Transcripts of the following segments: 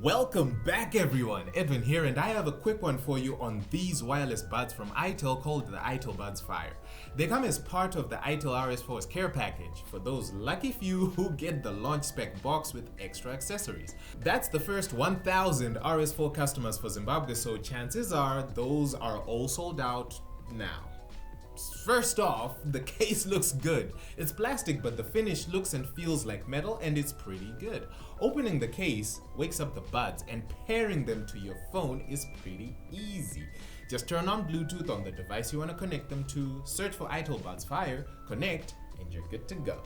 Welcome back everyone, Edwin here, and I have a quick one for you on these wireless buds from Itel called the Itel Buds Fire. They come as part of the Itel RS4's care package for those lucky few who get the launch spec box with extra accessories. That's the first 1,000 RS4 customers for Zimbabwe, so chances are those are all sold out now. First off, the case looks good. It's plastic, but the finish looks and feels like metal, and it's pretty good. Opening the case wakes up the buds, and pairing them to your phone is pretty easy. Just turn on Bluetooth on the device you want to connect them to, search for Itel Buds Fire, connect, and you're good to go.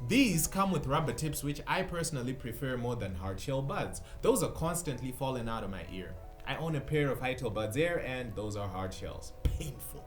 These come with rubber tips, which I personally prefer more than hard shell buds. Those are constantly falling out of my ear. I own a pair of Itel Buds Air, and those are hard shells. Painful.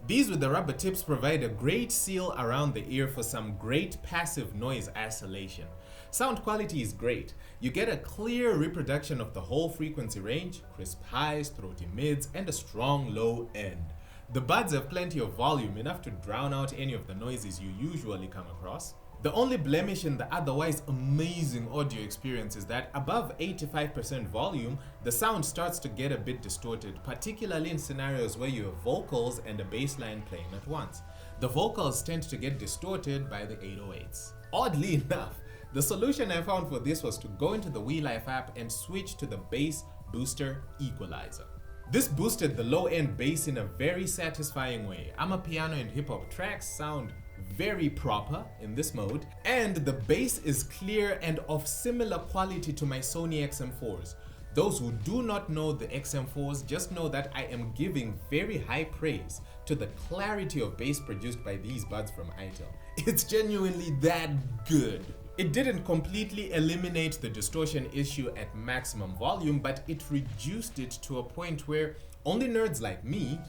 These with the rubber tips provide a great seal around the ear for some great passive noise isolation. Sound quality is great. You get a clear reproduction of the whole frequency range, crisp highs, throaty mids, and a strong low end. The buds have plenty of volume, enough to drown out any of the noises you usually come across. The only blemish in the otherwise amazing audio experience is that above 85% volume, the sound starts to get a bit distorted, particularly in scenarios where you have vocals and a bass line playing at once. The vocals tend to get distorted by the 808s. Oddly enough, the solution I found for this was to go into the WeLife app and switch to the bass booster equalizer. This boosted the low-end bass in a very satisfying way. Amapiano and hip-hop tracks sound very proper in this mode, and the bass is clear and of similar quality to my Sony XM4s. Those who do not know the XM4s just know that I am giving very high praise to the clarity of bass produced by these buds from Itel. It's genuinely that good. It didn't completely eliminate the distortion issue at maximum volume, but it reduced it to a point where only nerds like me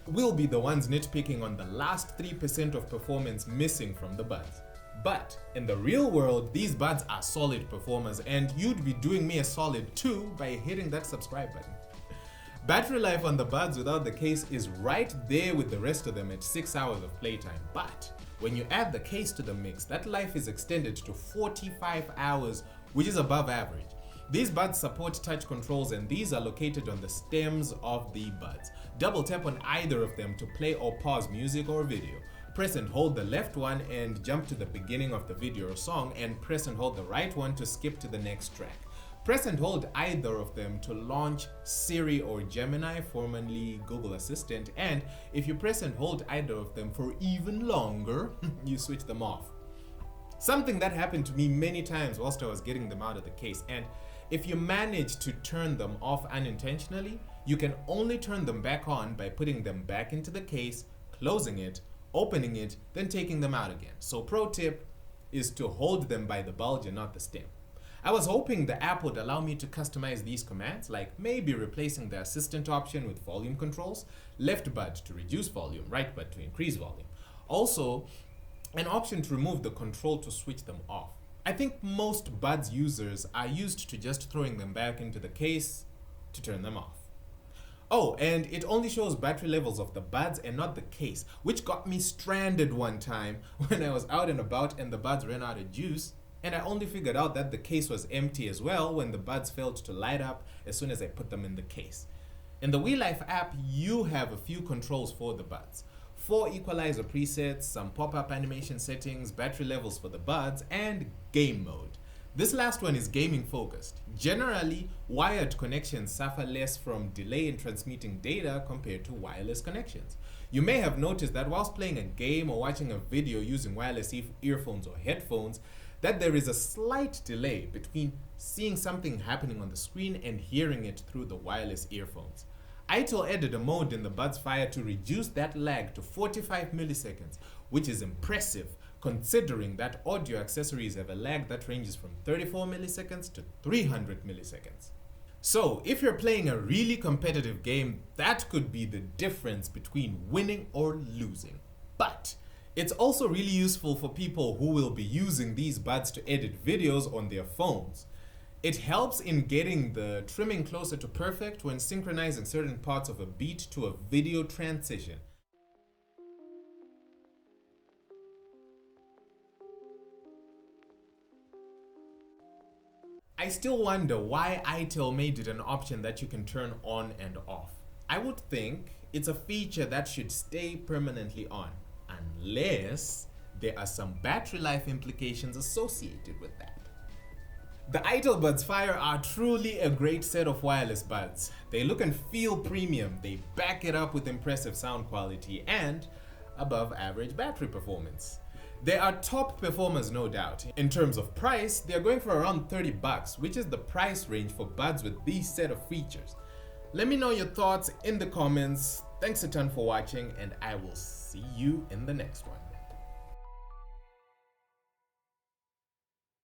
will be the ones nitpicking on the last 3% of performance missing from the buds. But in the real world, these buds are solid performers, and you'd be doing me a solid too by hitting that subscribe button. Battery life on the buds without the case is right there with the rest of them at 6 hours of playtime, but when you add the case to the mix, that life is extended to 45 hours, which is above average. These buds support touch controls, and these are located on the stems of the buds. Double tap on either of them to play or pause music or video. Press and hold the left one and jump to the beginning of the video or song, and press and hold the right one to skip to the next track. Press and hold either of them to launch Siri or Gemini, formerly Google Assistant, and if you press and hold either of them for even longer, you switch them off. Something that happened to me many times whilst I was getting them out of the case, and if you manage to turn them off unintentionally, you can only turn them back on by putting them back into the case, closing it, opening it, then taking them out again. So pro tip is to hold them by the bulge and not the stem. I was hoping the app would allow me to customize these commands, like maybe replacing the assistant option with volume controls, left bud to reduce volume, right bud to increase volume. Also, an option to remove the control to switch them off. I think most buds users are used to just throwing them back into the case to turn them off. Oh, and it only shows battery levels of the buds and not the case, which got me stranded one time when I was out and about and the buds ran out of juice, and I only figured out that the case was empty as well when the buds failed to light up as soon as I put them in the case. In the WeLife app, you have a few controls for the buds. 4 equalizer presets, some pop-up animation settings, battery levels for the buds, and game mode. This last one is gaming focused. Generally, wired connections suffer less from delay in transmitting data compared to wireless connections. You may have noticed that whilst playing a game or watching a video using wireless earphones or headphones, that there is a slight delay between seeing something happening on the screen and hearing it through the wireless earphones. Itel added a mode in the Buds Fire to reduce that lag to 45 milliseconds, which is impressive considering that audio accessories have a lag that ranges from 34 milliseconds to 300 milliseconds. So if you're playing a really competitive game, that could be the difference between winning or losing. But it's also really useful for people who will be using these buds to edit videos on their phones. It helps in getting the trimming closer to perfect when synchronizing certain parts of a beat to a video transition. I still wonder why Itel made it an option that you can turn on and off. I would think it's a feature that should stay permanently on, unless there are some battery life implications associated with that. The Itel Buds Fire are truly a great set of wireless buds. They look and feel premium, they back it up with impressive sound quality and above average battery performance. They are top performers, no doubt. In terms of price, they are going for around $30, which is the price range for buds with these set of features. Let me know your thoughts in the comments. Thanks a ton for watching, and I will see you in the next one.